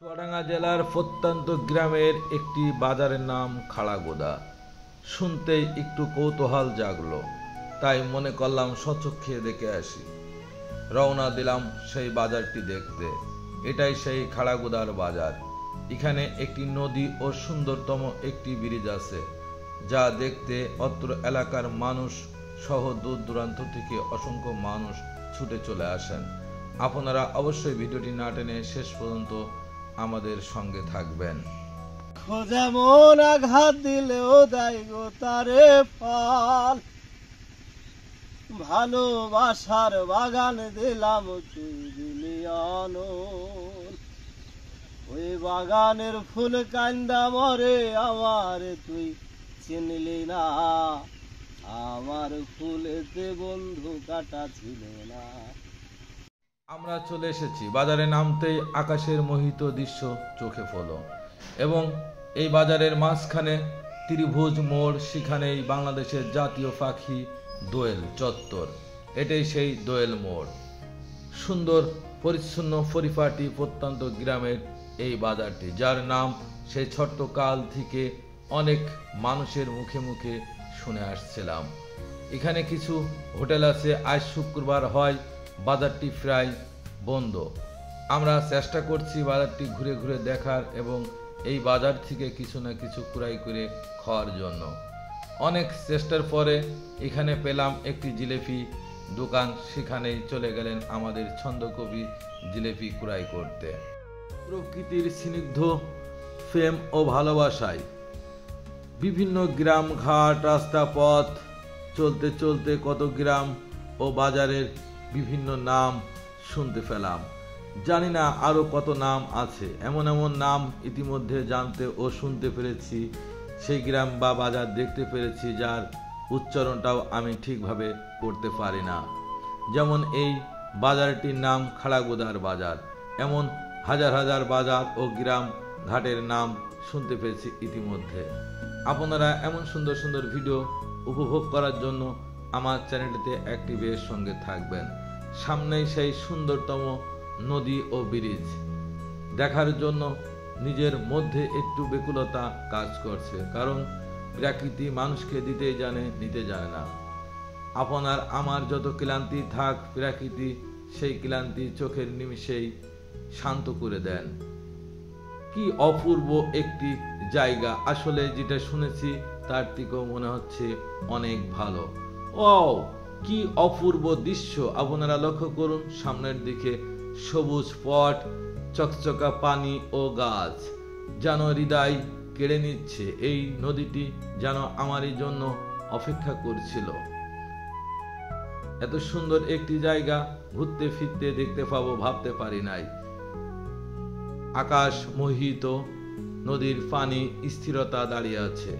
চুয়াডাঙ্গা জেলার প্রত্যন্ত গ্রামের একটি বাজারের নাম খাড়াগোদা। শুনতেই একটু কৌতূহল জাগলো, তাই মনে করলাম স্বচক্ষে দেখে আসি। রওনা দিলাম সেই বাজারটি দেখতে। এটাই সেই খাড়াগোদার বাজার। এখানে একটি নদী ও সুন্দরতম একটি ব্রিজ আছে, যা দেখতে অত্র এলাকার মানুষ সহ দূর দূরান্ত থেকে অসংখ্য মানুষ ছুটে চলে আসেন। আপনারা অবশ্যই ভিডিওটি না টেনে শেষ পর্যন্ত আমাদের সঙ্গে থাকবেন। যেমন আঘাত দিলেও দেয় গো তারে ফল, ভালোবাসার বাগান দিলাম তুই দিলি অনল। ওই বাগানের ফুল কান্দা মরে আমার তুই চিনলি না, আমার ফুলেতে বন্ধু কাটা ছিল না। আমরা চলে এসেছি। বাজারে নামতেই আকাশের মোহিত দৃশ্য চোখে পড়ল এবং এই বাজারের মাঝখানে ত্রিভুজ মোড়, সেখানেই বাংলাদেশের জাতীয় পাখি দোয়েল চত্বর। এটাই সেই দোয়েল মোড়। সুন্দর পরিচ্ছন্ন পরিপাটি প্রত্যন্ত গ্রামের এই বাজারটি, যার নাম সেই ছোট্ট কাল থেকে অনেক মানুষের মুখে মুখে শুনে আসছিলাম। এখানে কিছু হোটেল আছে, আজ শুক্রবার হয় বাজারটি প্রায় বন্ধ। আমরা চেষ্টা করছি বাজারটি ঘুরে ঘুরে দেখার এবং এই বাজার থেকে কিছু না কিছু ক্রয় করে খাওয়ার জন্য। অনেক চেষ্টার পরে এখানে পেলাম একটি জিলেপি দোকান। সেখানেই চলে গেলেন আমাদের ছন্দকবি জিলেপি ক্রয় করতে। প্রকৃতির স্নিগ্ধ প্রেম ও ভালোবাসায় বিভিন্ন গ্রাম ঘাট রাস্তা পথ চলতে চলতে কত গ্রাম ও বাজারের বিভিন্ন নাম শুনতে পেলাম। জানি না আরো কত নাম আছে। এমন এমন নাম ইতিমধ্যে জানতে ও শুনতে পেরেছি, সেই গ্রাম বা বাজার দেখতে পেরেছি যার উচ্চারণটাও আমি ঠিকভাবে করতে পারি না। যেমন এই বাজারটির নাম খাড়াগোদার বাজার। এমন হাজার হাজার বাজার ও গ্রাম ঘাটের নাম শুনতে পেয়েছি ইতিমধ্যে। আপনারা এমন সুন্দর সুন্দর ভিডিও উপভোগ করার জন্য আমার চ্যানেলটিতে অ্যাক্টিভের সঙ্গে থাকবেন। সামনেই সেই সুন্দরতম নদী ও ব্রিজ দেখার জন্য নিজের মধ্যে একটু ব্যাকুলতা কাজ করছে, কারণ প্রকৃতি মানুষকে দিতেই জানে, নিতে জানে না। আপনার আমার যত ক্লান্তি থাক, প্রকৃতি সেই ক্লান্তি চোখের নিমিষেই শান্ত করে দেন। কি অপূর্ব একটি জায়গা! আসলে যেটা শুনেছি তার থেকেও মনে হচ্ছে অনেক ভালো। ও কি অপূর্ব দৃশ্য! আপনারা লক্ষ্য করুন, সামনের দিকে সবুজ পট, চকচকা পানি ও গাছ যেন হৃদয় কেড়ে নিচ্ছে। এই নদীটি যেন আমারই জন্য অপেক্ষা করছিল। এত সুন্দর একটি জায়গা ঘুরতে ফিরতে দেখতে পাবো ভাবতে পারি নাই। আকাশ মোহিত, নদীর পানি স্থিরতা দাঁড়িয়ে আছে।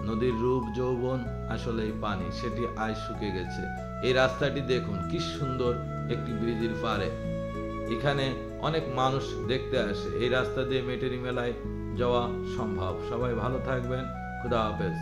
নদীর রূপ যৌবন আসলেই পানি, সেটি আজ শুকিয়ে গেছে। এই রাস্তাটি দেখুন কি সুন্দর, একটি ব্রিজের পারে। এখানে অনেক মানুষ দেখতে আসে। এই রাস্তা দিয়ে মেটেরি মেলায় যাওয়া সম্ভব। সবাই ভালো থাকবেন। খুদা হাফেজ।